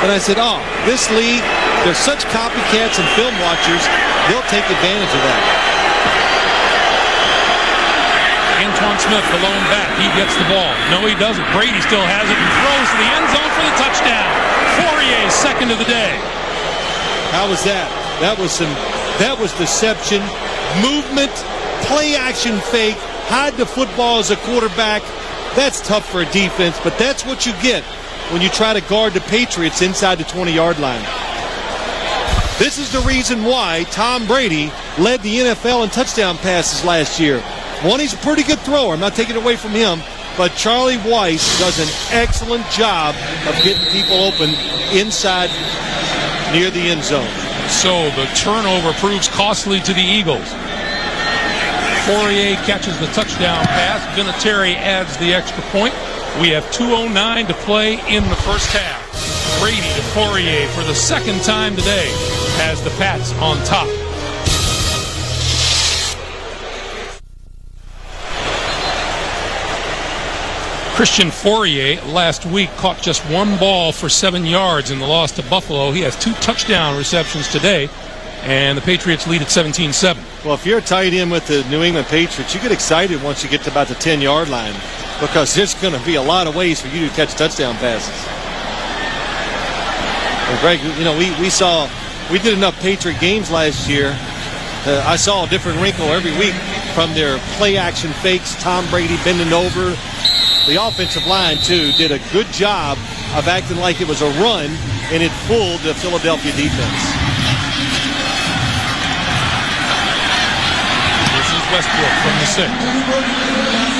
But I said, oh, this league, there's such copycats and film watchers, they'll take advantage of that. Antoine Smith, the lone back. He gets the ball. No, he doesn't. Brady still has it and throws to the end zone for the touchdown. Fourier's second of the day. How was that? That was deception, movement, play action fake, hide the football as a quarterback. That's tough for a defense, but that's what you get when you try to guard the Patriots inside the 20-yard line. This is the reason why Tom Brady led the NFL in touchdown passes last year. One, he's a pretty good thrower. I'm not taking it away from him. But Charlie Weiss does an excellent job of getting people open inside near the end zone. So the turnover proves costly to the Eagles. Fourier catches the touchdown pass. Vinatieri adds the extra point. We have 2:09 to play in the first half. Brady to Fourier for the second time today has the Pats on top. Christian Fourier last week caught just one ball for 7 yards in the loss to Buffalo. He has 2 touchdown receptions today, and the Patriots lead at 17-7. Well, if you're a tight end with the New England Patriots, you get excited once you get to about the 10-yard line because there's going to be a lot of ways for you to catch touchdown passes. And Greg, you know, we did enough Patriot games last year. I saw a different wrinkle every week from their play-action fakes, Tom Brady bending over. The offensive line, too, did a good job of acting like it was a run, and it fooled the Philadelphia defense. This is Westbrook from the 6.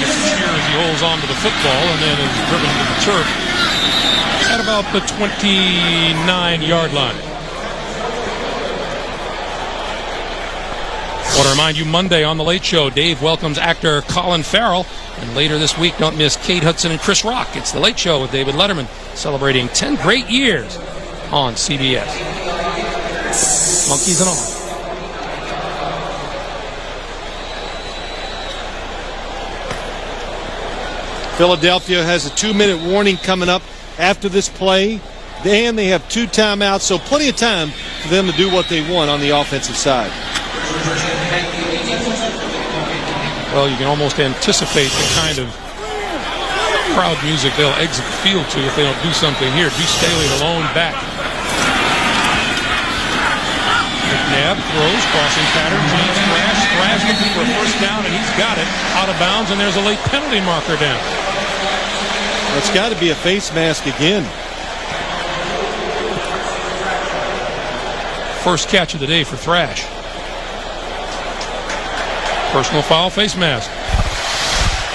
Gets a cheer as he holds on to the football and then is driven to the turf at about the 29-yard line. I want to remind you, Monday on The Late Show, Dave welcomes actor Colin Farrell. And later this week, don't miss Kate Hudson and Chris Rock. It's The Late Show with David Letterman, celebrating 10 great years on CBS. Monkeys and all. Philadelphia has a 2-minute warning coming up after this play. And they have 2 timeouts, so plenty of time for them to do what they want on the offensive side. Well, you can almost anticipate the kind of crowd music they'll exit the field to if they don't do something here. Deuce Staley, the lone back. McNabb throws, crossing pattern, James Thrash looking for a first down, and he's got it out of bounds, and there's a late penalty marker down. It's got to be a face mask again. First catch of the day for Thrash. Personal foul, face mask.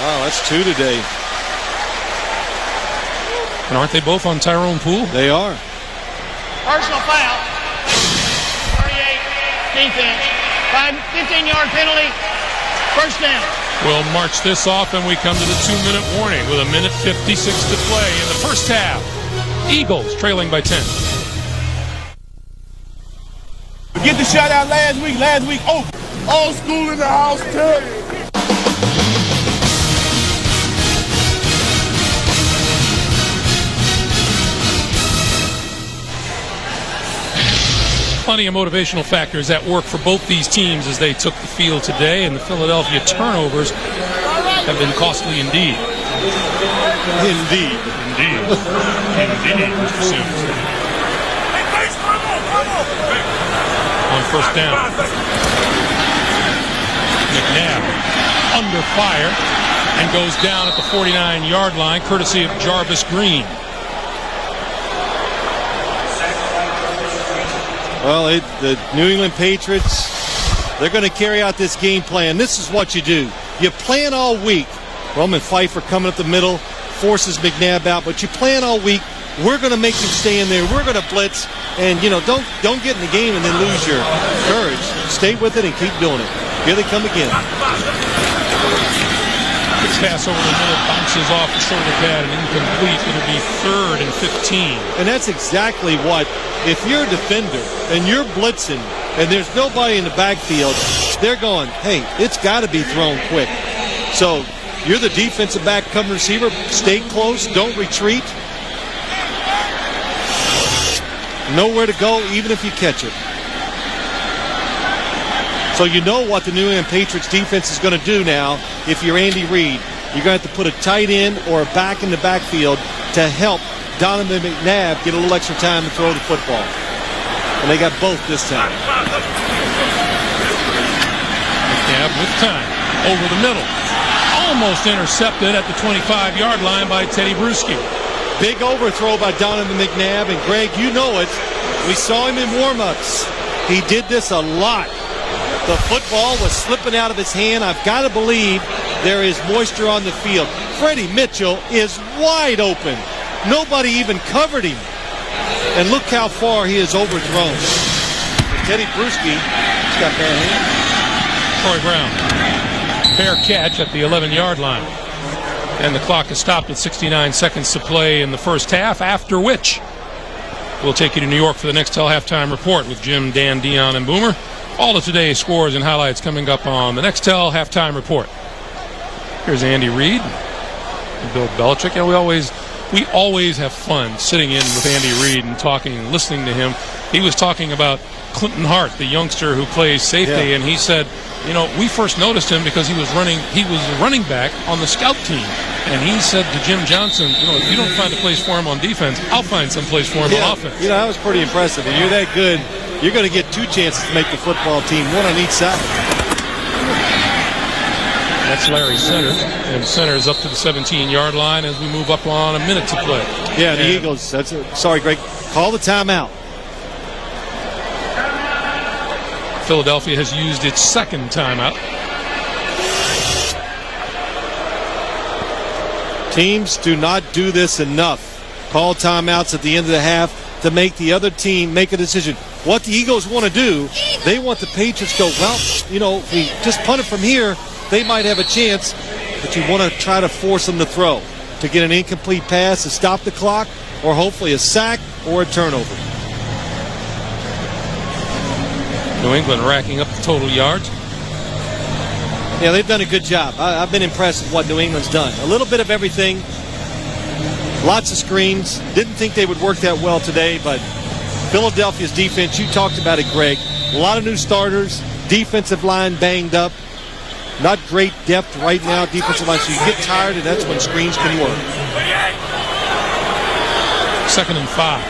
Wow, that's 2 today. And aren't they both on Tyrone Poole? They are. Personal foul. 38, defense. 15-yard penalty. First down. We'll march this off and we come to the 2-minute warning with 1:56 to play in the first half. Eagles trailing by 10. Get the shutout last week. Oh, old school in the house, too. Plenty of motivational factors at work for both these teams as they took the field today, and the Philadelphia turnovers have been costly indeed. Indeed, Mr. Sims. On first down, McNabb under fire and goes down at the 49-yard line, courtesy of Jarvis Green. Well, the New England Patriots, they're going to carry out this game plan. This is what you do. You plan all week. Roman Pfeiffer coming up the middle, forces McNabb out, but you plan all week. We're going to make them stay in there. We're going to blitz, and don't get in the game and then lose your courage. Stay with it and keep doing it. Here they come again. Quick pass over the middle, bounces off the shoulder pad and incomplete. It'll be 3rd and 15. And that's exactly what, if you're a defender and you're blitzing and there's nobody in the backfield, they're going, hey, it's got to be thrown quick. So you're the defensive back, cover receiver. Stay close. Don't retreat. Nowhere to go, even if you catch it. So you know what the New England Patriots defense is going to do now if you're Andy Reid. You're going to have to put a tight end or a back in the backfield to help Donovan McNabb get a little extra time to throw the football. And they got both this time. McNabb with time. Over the middle. Almost intercepted at the 25-yard line by Teddy Bruschi. Big overthrow by Donovan McNabb. And Greg, you know it. We saw him in warm-ups. He did this a lot. The football was slipping out of his hand. I've got to believe there is moisture on the field. Freddie Mitchell is wide open. Nobody even covered him. And look how far he is overthrown. Teddy Bruschi, he's got bad hands. Troy Brown. Fair catch at the 11-yard line. And the clock is stopped at 69 seconds to play in the first half, after which we'll take you to New York for the Nextel halftime report with Jim, Dan, Dion, and Boomer. All of today's scores and highlights coming up on the Nextel halftime report. Here's Andy Reid and Bill Belichick. And we always have fun sitting in with Andy Reid and talking and listening to him. He was talking about Clinton Hart, the youngster who plays safety, and he said, you know, we first noticed him because he was a running back on the scout team. And he said to Jim Johnson, you know, if you don't find a place for him on defense, I'll find some place for him on offense. You know, that was pretty impressive. And you're that good, you're going to get two chances to make the football team, one on each side. That's Larry Center, and Center is up to the 17-yard line as we move up on a minute to play. Yeah, the Eagles, sorry, Greg, call the timeout. Philadelphia has used its second timeout. Teams do not do this enough. Call timeouts at the end of the half to make the other team make a decision. What the Eagles want to do, they want the Patriots to go, well, you know, if we just punt it from here, they might have a chance, but you want to try to force them to throw, to get an incomplete pass to stop the clock, or hopefully a sack or a turnover. New England racking up the total yards. Yeah, they've done a good job. I've been impressed with what New England's done. A little bit of everything. Lots of screens. Didn't think they would work that well today, but Philadelphia's defense, you talked about it, Greg. A lot of new starters. Defensive line banged up. Not great depth right now, defensive line. So you get tired, and that's when screens can work. 2nd and 5.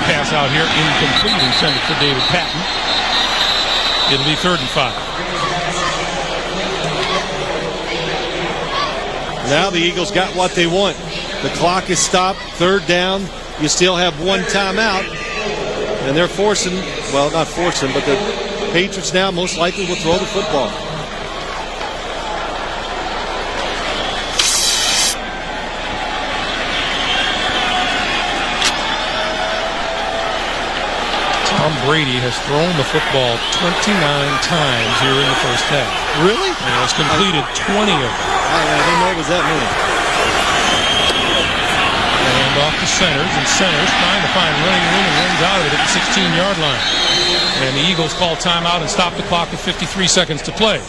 Pass out here, incomplete, and send it for David Patton. It'll be 3rd and 5. Now the Eagles got what they want. The clock is stopped, 3rd down. You still have one timeout, and they're forcing, well, not forcing, but the Patriots now most likely will throw the football. Tom Brady has thrown the football 29 times here in the first half. Really? And has completed 20 of them. I didn't know it was that many. And off to Centers, and Centers trying to find running room and runs out of it at the 16-yard line. And the Eagles call timeout and stop the clock with 53 seconds to play.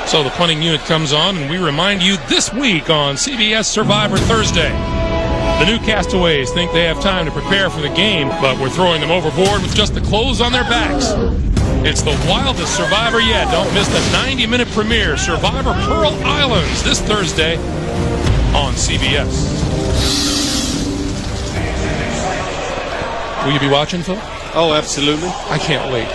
So the punting unit comes on, and we remind you this week on CBS Survivor Thursday. The new castaways think they have time to prepare for the game, but we're throwing them overboard with just the clothes on their backs. It's the wildest Survivor yet. Don't miss the 90-minute premiere, Survivor Pearl Islands, this Thursday on CBS. Will you be watching, Phil? Oh, absolutely. I can't wait.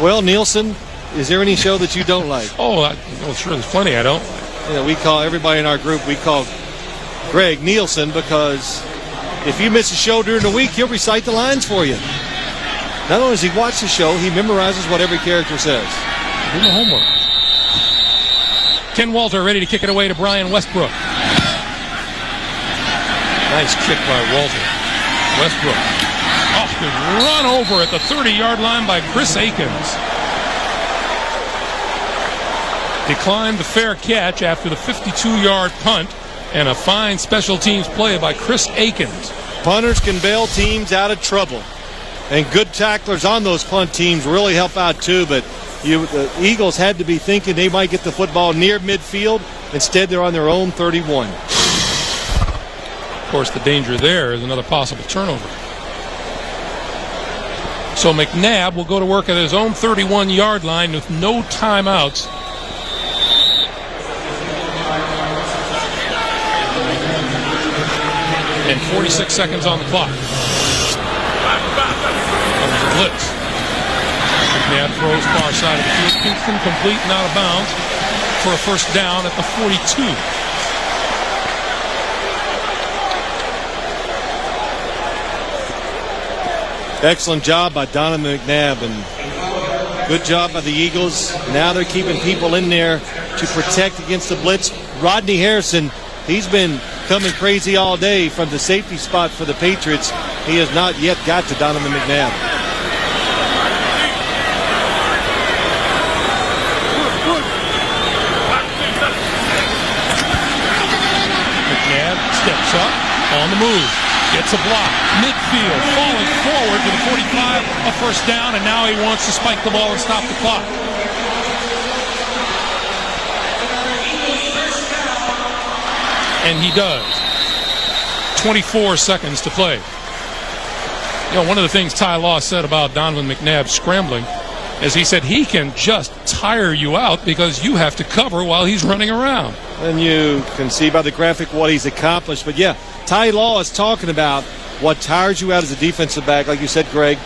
Well, Nielsen, is there any show that you don't like? Oh, sure, there's plenty I don't. You know, we call everybody in our group, we call Greg Nielsen, because if you miss a show during the week, he'll recite the lines for you. Not only does he watch the show, he memorizes what every character says. Do the homework. Ken Walter ready to kick it away to Brian Westbrook. Nice kick by Walter. Westbrook. Off the run over at the 30-yard line by Chris Akins. Declined the fair catch after the 52-yard punt. And a fine special teams play by Chris Akins. Punters can bail teams out of trouble. And good tacklers on those punt teams really help out too, but The Eagles had to be thinking they might get the football near midfield. Instead, they're on their own 31. Of course, the danger there is another possible turnover. So McNabb will go to work at his own 31-yard line with no timeouts. And 46 seconds on the clock. That was a blitz. McNabb throws far side of the field. Kingston complete and out of bounds for a first down at the 42. Excellent job by Donovan McNabb, and good job by the Eagles. Now they're keeping people in there to protect against the blitz. Rodney Harrison, he's been coming crazy all day from the safety spot for the Patriots. He has not yet got to Donovan McNabb. McNabb steps up on the move. Gets a block, midfield, falling forward to the 45, a first down, and now he wants to spike the ball and stop the clock. And he does. 24 seconds to play. You know, one of the things Ty Law said about Donovan McNabb scrambling is he said he can just tire you out because you have to cover while he's running around. And you can see by the graphic what he's accomplished. But yeah, Ty Law is talking about what tires you out as a defensive back. Like you said, Greg,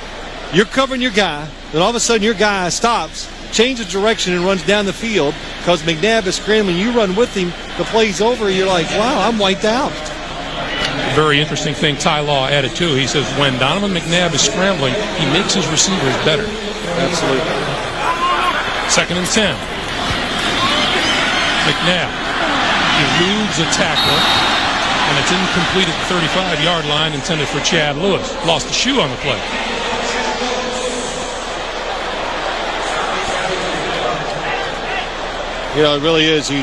you're covering your guy, then all of a sudden your guy stops, changes direction, and runs down the field because McNabb is scrambling. You run with him, the play's over, you're like, wow, I'm wiped out. Very interesting thing Ty Law added, too. He says when Donovan McNabb is scrambling, he makes his receivers better. Absolutely. 2nd and 10. McNabb eludes a tackler, and it's incomplete at the 35-yard line, intended for Chad Lewis. Lost a shoe on the play. Yeah, it really is. You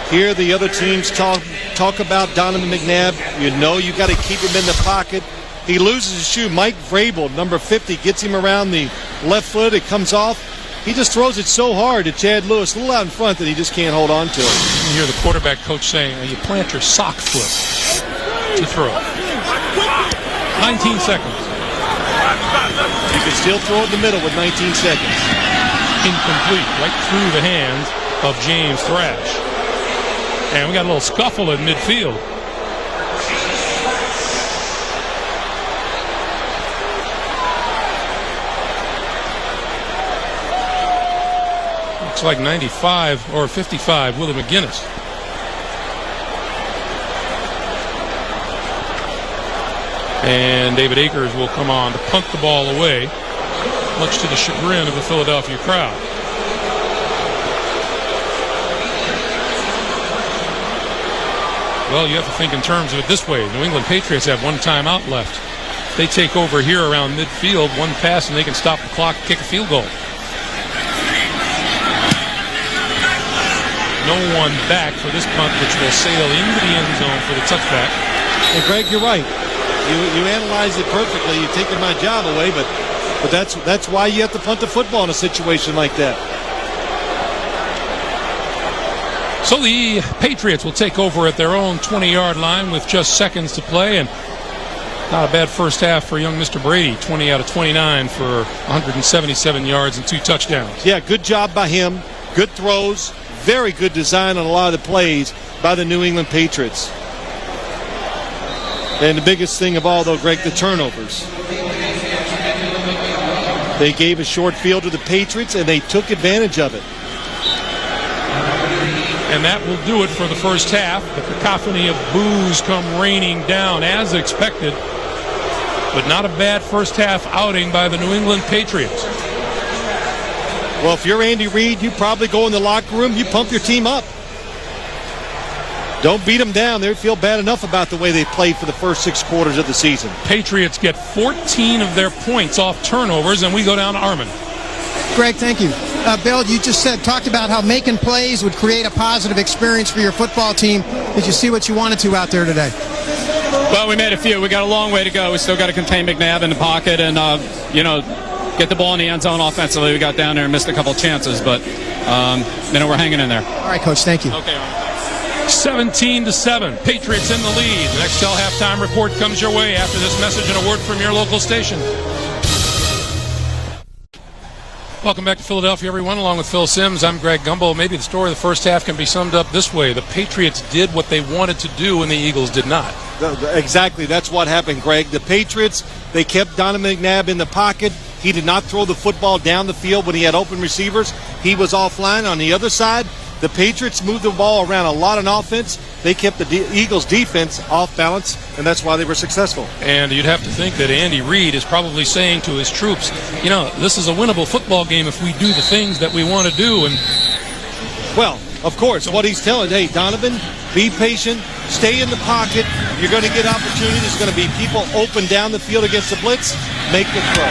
hear the other teams talk about Donovan McNabb. You know you got to keep him in the pocket. He loses his shoe. Mike Vrabel, number 50, gets him around the left foot. It comes off. He just throws it so hard to Chad Lewis, a little out in front, that he just can't hold on to it. You hear the quarterback coach saying, you plant your sock foot to throw. 19 seconds. You can still throw it in the middle with 19 seconds. Incomplete, right through the hands of James Thrash. And we got a little scuffle at midfield. Looks like 95 or 55, Willie McGinnis. And David Akers will come on to punt the ball away, much to the chagrin of the Philadelphia crowd. Well, you have to think in terms of it this way. New England Patriots have one timeout left. They take over here around midfield, one pass, and they can stop the clock and kick a field goal. No one back for this punt, which will sail into the end zone for the touchback. And Greg, you're right. You analyze it perfectly. You're taking my job away, but that's why you have to punt the football in a situation like that. So the Patriots will take over at their own 20-yard line with just seconds to play, and not a bad first half for young Mr. Brady. 20 out of 29 for 177 yards and 2 touchdowns. Yeah, good job by him. Good throws. Very good design on a lot of the plays by the New England Patriots. And the biggest thing of all, though, Greg, the turnovers. They gave a short field to the Patriots, and they took advantage of it. And that will do it for the first half. The cacophony of boos come raining down as expected. But not a bad first half outing by the New England Patriots. Well, if you're Andy Reid, you probably go in the locker room, you pump your team up. Don't beat them down. They feel bad enough about the way they played for the first 6 quarters of the season. Patriots get 14 of their points off turnovers, and we go down to Armin. Greg, thank you. Bill, you just talked about how making plays would create a positive experience for your football team. Did you see what you wanted to out there today? Well, we made a few. We got a long way to go. We still got to contain McNabb in the pocket, and get the ball in the end zone offensively. We got down there and missed a couple chances, but we're hanging in there. All right, Coach. Thank you. Okay. 17-7. Patriots in the lead. The Nextel halftime report comes your way after this message and a word from your local station. Welcome back to Philadelphia, everyone. Along with Phil Simms, I'm Greg Gumbel. Maybe the story of the first half can be summed up this way. The Patriots did what they wanted to do, and the Eagles did not. Exactly. That's what happened, Greg. The Patriots, they kept Donovan McNabb in the pocket. He did not throw the football down the field when he had open receivers. He was offline. On the other side, the Patriots moved the ball around a lot on offense. They kept the Eagles' defense off balance, and that's why they were successful. And you'd have to think that Andy Reid is probably saying to his troops, this is a winnable football game if we do the things that we want to do. And well, of course, what he's telling, hey, Donovan, be patient, stay in the pocket. You're going to get opportunities. There's going to be people open down the field against the blitz. Make the throw.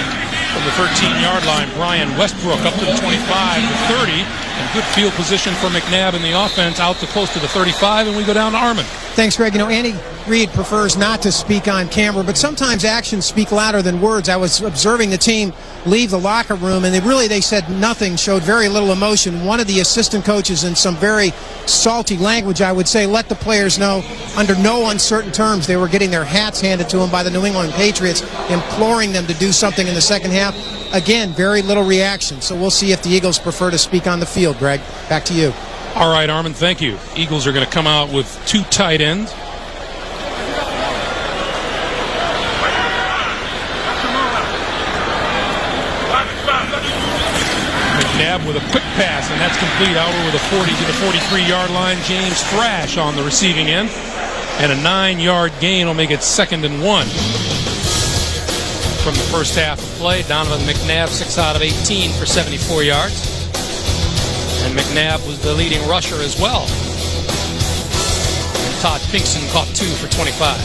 From the 13-yard line, Brian Westbrook up to the 25, the 30, and good field position for McNabb in the offense out to close to the 35, and we go down to Armin. Thanks, Greg. Andy Reid prefers not to speak on camera, but sometimes actions speak louder than words. I was observing the team leave the locker room, and they said nothing, showed very little emotion. One of the assistant coaches, in some very salty language, I would say, let the players know under no uncertain terms they were getting their hats handed to them by the New England Patriots, imploring them to do something in the second half. Again, very little reaction. So we'll see if the Eagles prefer to speak on the field. Greg, back to you. All right, Armin, thank you. Eagles are going to come out with two tight ends. McNabb with a quick pass, and that's complete out over the 40 to the 43-yard line. James Thrash on the receiving end. And a 9-yard gain will make it 2nd and 1. From the first half of play, Donovan McNabb 6 out of 18 for 74 yards. And McNabb was the leading rusher as well. And Todd Pinkston caught 2 for 25.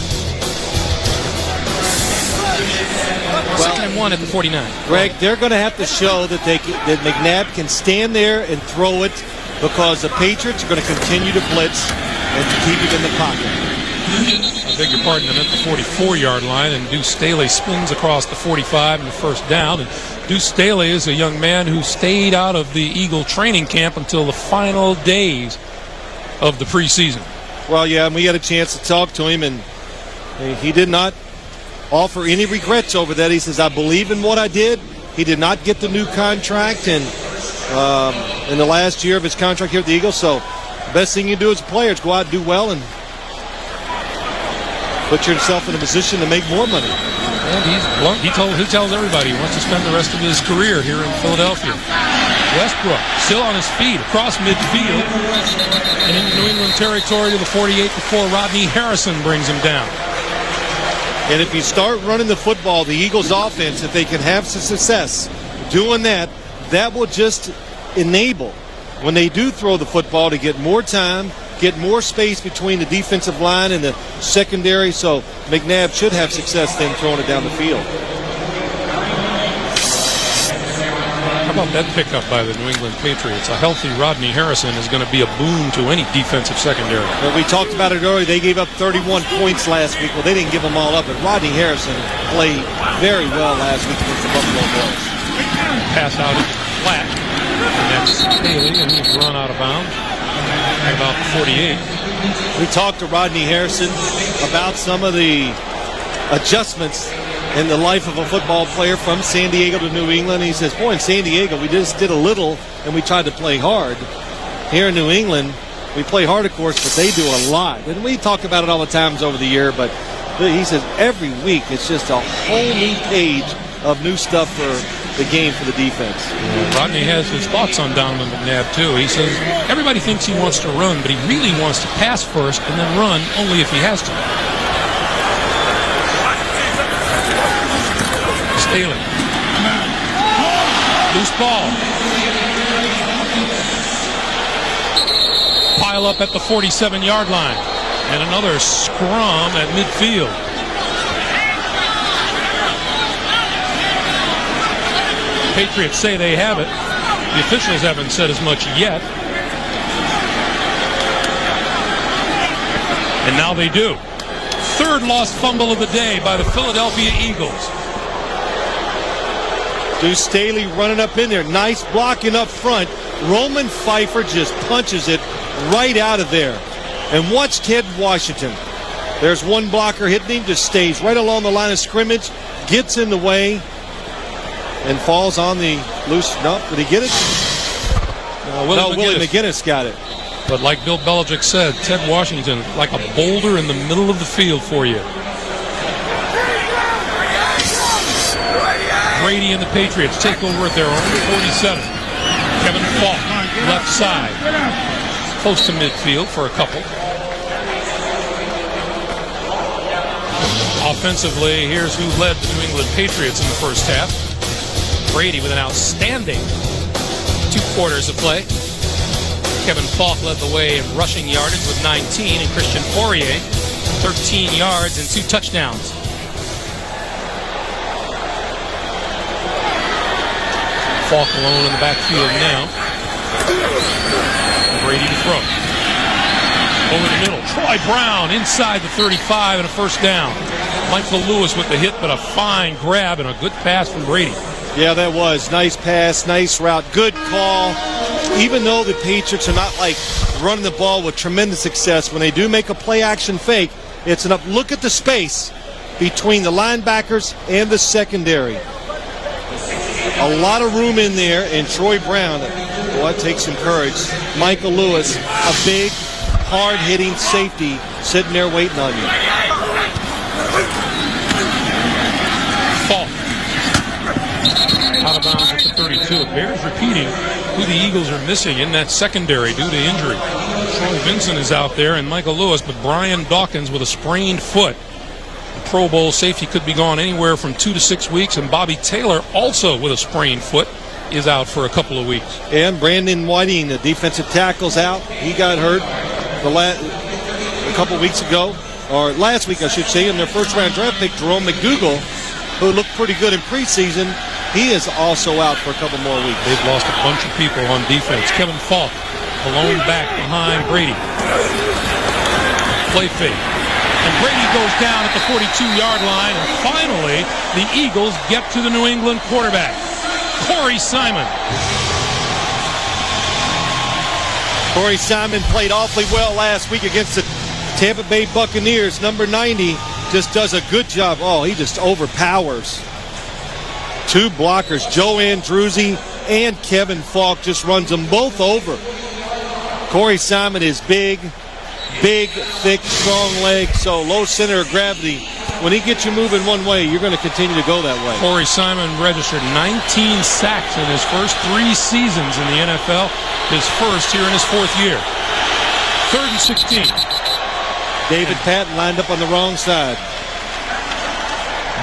2nd and 1 at the 49. Greg, they're going to have to show that that McNabb can stand there and throw it, because the Patriots are going to continue to blitz and to keep it in the pocket. I beg your pardon, I'm at the 44-yard line, and Deuce Staley spins across the 45 and the first down. And Deuce Staley is a young man who stayed out of the Eagle training camp until the final days of the preseason. Well, yeah, and we had a chance to talk to him, and he did not offer any regrets over that. He says, I believe in what I did. He did not get the new contract in the last year of his contract here at the Eagles. So the best thing you do as a player is go out and do well and put yourself in a position to make more money. And he's blunt. He tells everybody he wants to spend the rest of his career here in Philadelphia. Westbrook still on his feet across midfield. And into New England territory to the 48-4. Rodney Harrison brings him down. And if you start running the football, the Eagles' offense, if they can have some success doing that, that will just enable, when they do throw the football, to get more time, get more space between the defensive line and the secondary. So McNabb should have success then throwing it down the field. How about that pickup by the New England Patriots? A healthy Rodney Harrison is going to be a boon to any defensive secondary. Well, we talked about it earlier. They gave up 31 points last week. Well, they didn't give them all up, but Rodney Harrison played very well last week against the Buffalo Bills. Pass out into the flat. And that's Staley, and he's run out of bounds at about the 48. We talked to Rodney Harrison about some of the adjustments in the life of a football player from San Diego to New England. He says, boy, in San Diego, we just did a little, and we tried to play hard. Here in New England, we play hard, of course, but they do a lot. And we talk about it all the times over the year, but he says every week it's just a whole new page of new stuff for the game for the defense. Yeah, Rodney has his thoughts on Donovan McNabb, too. He says everybody thinks he wants to run, but he really wants to pass first and then run only if he has to. Staley. Loose ball. Pile up at the 47-yard line. And another scrum at midfield. Patriots say they have it. The officials haven't said as much yet. And now they do. Third lost fumble of the day by the Philadelphia Eagles. Deuce Staley running up in there. Nice blocking up front. Roman Pfeiffer just punches it right out of there. And watch Ted Washington. There's one blocker hitting him, just stays right along the line of scrimmage, gets in the way, and falls on the loose. No, did he get it? Willie McGinnis got it. But like Bill Belichick said, Ted Washington, like a boulder in the middle of the field for you. Brady and the Patriots take over at their own 47. Kevin Falk, left side. Close to midfield for a couple. Offensively, here's who led the New England Patriots in the first half. Brady with an outstanding 2 quarters of play. Kevin Falk led the way in rushing yardage with 19, and Christian Fourier 13 yards and 2 touchdowns. Falk alone in the backfield now. Brady to throw. Over the middle. Troy Brown inside the 35 and a first down. Michael Lewis with the hit, but a fine grab and a good pass from Brady. Yeah, that was. Nice pass, nice route, good call. Even though the Patriots are not like running the ball with tremendous success, when they do make a play-action fake, it's enough. Look at the space between the linebackers and the secondary. A lot of room in there, and Troy Brown, well, that takes some courage. Michael Lewis, a big, hard-hitting safety sitting there waiting on you. Falk. Out of bounds at the 32. It bears repeating who the Eagles are missing in that secondary due to injury. Troy Vincent is out there and Michael Lewis, but Brian Dawkins with a sprained foot. The Pro Bowl safety could be gone anywhere from 2 to 6 weeks, and Bobby Taylor, also with a sprained foot, is out for a couple of weeks. And Brandon Whiting, the defensive tackle's out. He got hurt a couple weeks ago, or last week I should say, in their first-round draft pick, Jerome McDougal, who looked pretty good in preseason. He is also out for a couple more weeks. They've lost a bunch of people on defense. Kevin Falk, alone back behind Brady. Play fake. And Brady goes down at the 42-yard line. And finally, the Eagles get to the New England quarterback, Corey Simon. Corey Simon played awfully well last week against the Tampa Bay Buccaneers. Number 90 just does a good job. Oh, he just overpowers 2 blockers. Joe Andruzzi and Kevin Falk just runs them both over. Corey Simon is big, thick, strong legs, so low center of gravity. When he gets you moving one way, you're going to continue to go that way. Corey Simon registered 19 sacks in his first 3 seasons in the NFL, his first here in his 4th year. 3rd and 16. David Patton lined up on the wrong side.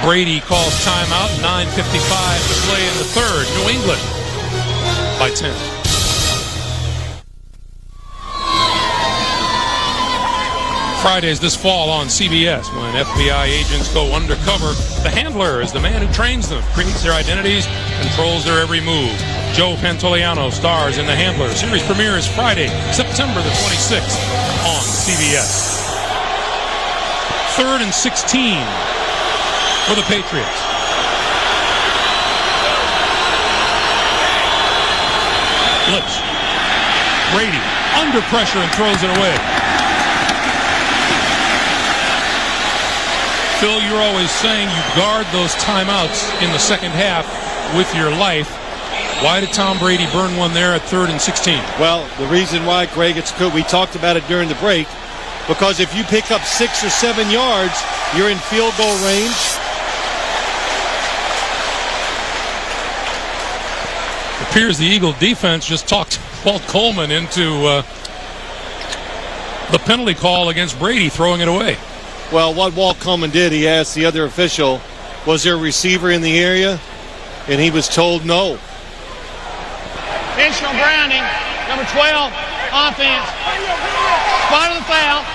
Brady calls timeout, 9:55 to play in the 3rd. New England by 10. Fridays this fall on CBS, when FBI agents go undercover. The handler is the man who trains them, creates their identities, controls their every move. Joe Pantoliano stars in The Handler. Series premieres Friday, September the 26th on CBS. 3rd and 16 for the Patriots. Blitz. Brady under pressure and throws it away. Phil, you're always saying you guard those timeouts in the second half with your life. Why did Tom Brady burn one there at 3rd and 16? Well, the reason why, Greg, it's good. We talked about it during the break. Because if you pick up 6 or 7 yards, you're in field goal range. It appears the Eagle defense just talked Walt Coleman into the penalty call against Brady, throwing it away. Well, what Walt Coleman did, he asked the other official, was there a receiver in the area? And he was told no. Intentional grounding, number 12, offense. Spot of the foul.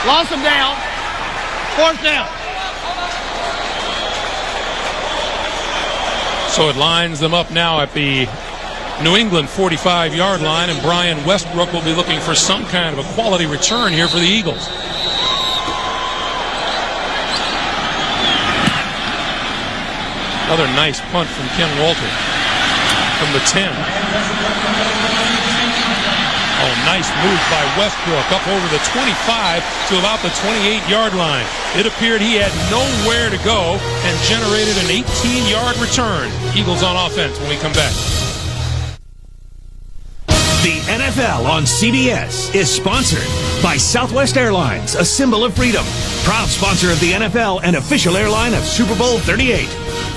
Loss of down. 4th down. So it lines them up now at the New England 45-yard line, and Brian Westbrook will be looking for some kind of a quality return here for the Eagles. Another nice punt from Ken Walter from the 10. Oh, nice move by Westbrook up over the 25 to about the 28-yard line. It appeared he had nowhere to go and generated an 18-yard return. Eagles on offense when we come back. The NFL on CBS is sponsored by Southwest Airlines, a symbol of freedom. Proud sponsor of the NFL and official airline of Super Bowl 38.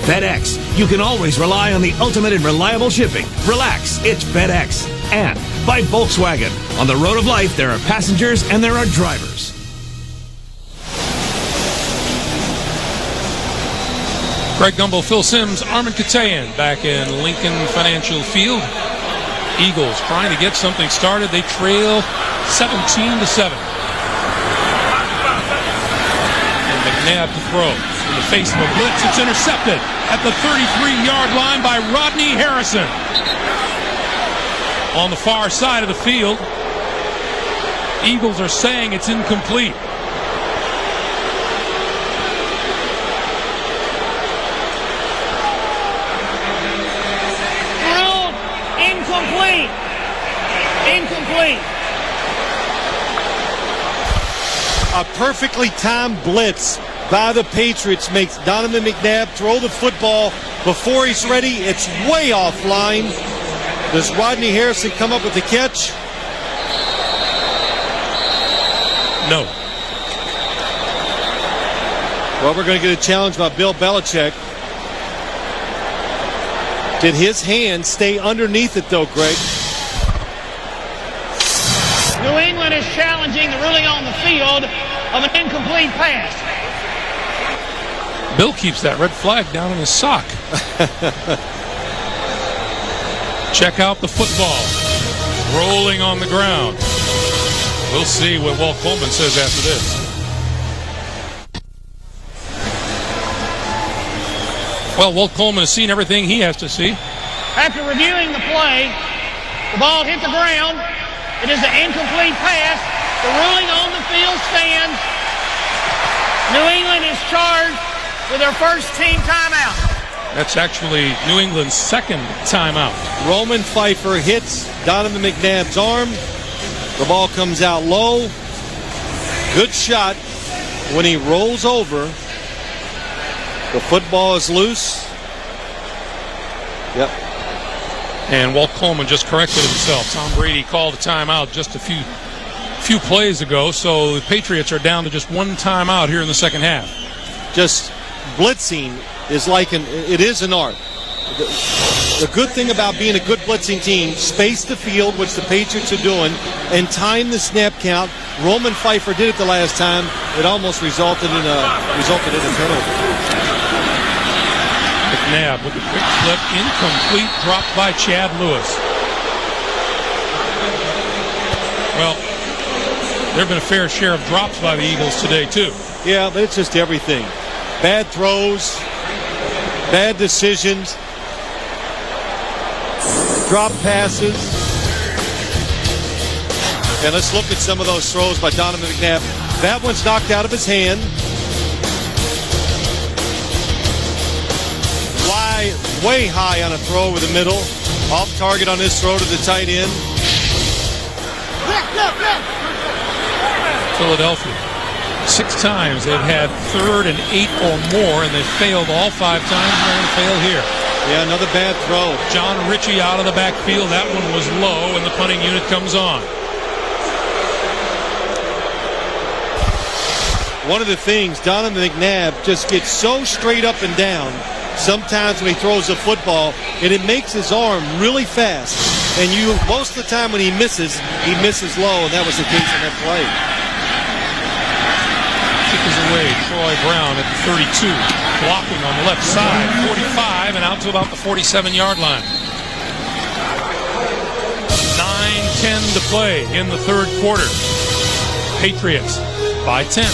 FedEx, you can always rely on the ultimate in reliable shipping. Relax, it's FedEx. And by Volkswagen. On the road of life, there are passengers and there are drivers. Greg Gumbel, Phil Simms, Armin Katayan back in Lincoln Financial Field. Eagles trying to get something started. They trail 17-7. And McNabb to throw. In the face of a blitz, it's intercepted at the 33-yard line by Rodney Harrison. On the far side of the field, Eagles are saying it's incomplete. Ruled incomplete. Incomplete. A perfectly timed blitz by the Patriots makes Donovan McNabb throw the football before he's ready. It's way offline. Does Rodney Harrison come up with the catch? No. Well, we're going to get a challenge by Bill Belichick. Did his hand stay underneath it, though, Greg? New England is challenging the ruling on the field of an incomplete pass. Bill keeps that red flag down in his sock. Check out the football. Rolling on the ground. We'll see what Walt Coleman says after this. Well, Walt Coleman has seen everything he has to see. After reviewing the play, the ball hit the ground. It is an incomplete pass. The ruling on the field stands. New England is charged with their first team timeout. That's actually New England's second timeout. Roman Pfeiffer hits Donovan McNabb's arm. The ball comes out low. Good shot. When he rolls over, the football is loose. Yep. And Walt Coleman just corrected himself. Tom Brady called a timeout just a few plays ago, so the Patriots are down to just one timeout here in the second half. Just blitzing is it is an art. The good thing about being a good blitzing team, space the field, which the Patriots are doing, and time the snap count. Roman Pfeiffer did it the last time. It almost resulted in a penalty. McNabb with the quick flip, incomplete, dropped by Chad Lewis. Well, there have been a fair share of drops by the Eagles today, too. Yeah, but it's just everything. Bad throws, bad decisions, drop passes. And let's look at some of those throws by Donovan McNabb. That one's knocked out of his hand. Way high on a throw over the middle. Off target on this throw to the tight end. Philadelphia. 6 times they've had 3rd and 8 or more, and they've failed all 5 times, and they're going to fail here. Yeah, another bad throw. John Ritchie out of the backfield. That one was low, and the punting unit comes on. One of the things, Donovan McNabb just gets so straight up and down sometimes when he throws the football, and it makes his arm really fast. And most of the time when he misses low, and that was the case in that play. Kick is away. Troy Brown at the 32. Blocking on the left side. 45 and out to about the 47-yard line. 9:10 to play in the third quarter. Patriots by 10.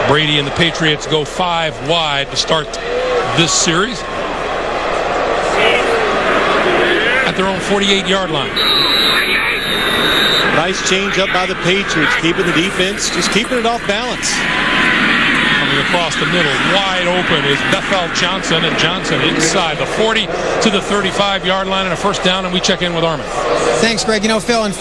Brady and the Patriots go 5 wide to start this series. At at their own 48-yard line. Nice change up by the Patriots, keeping the defense, just keeping it off balance. Coming across the middle, wide open is Bethel Johnson, and Johnson inside the 40 to the 35-yard line, and a first down, and we check in with Armin. Thanks, Greg. You know, Phil, in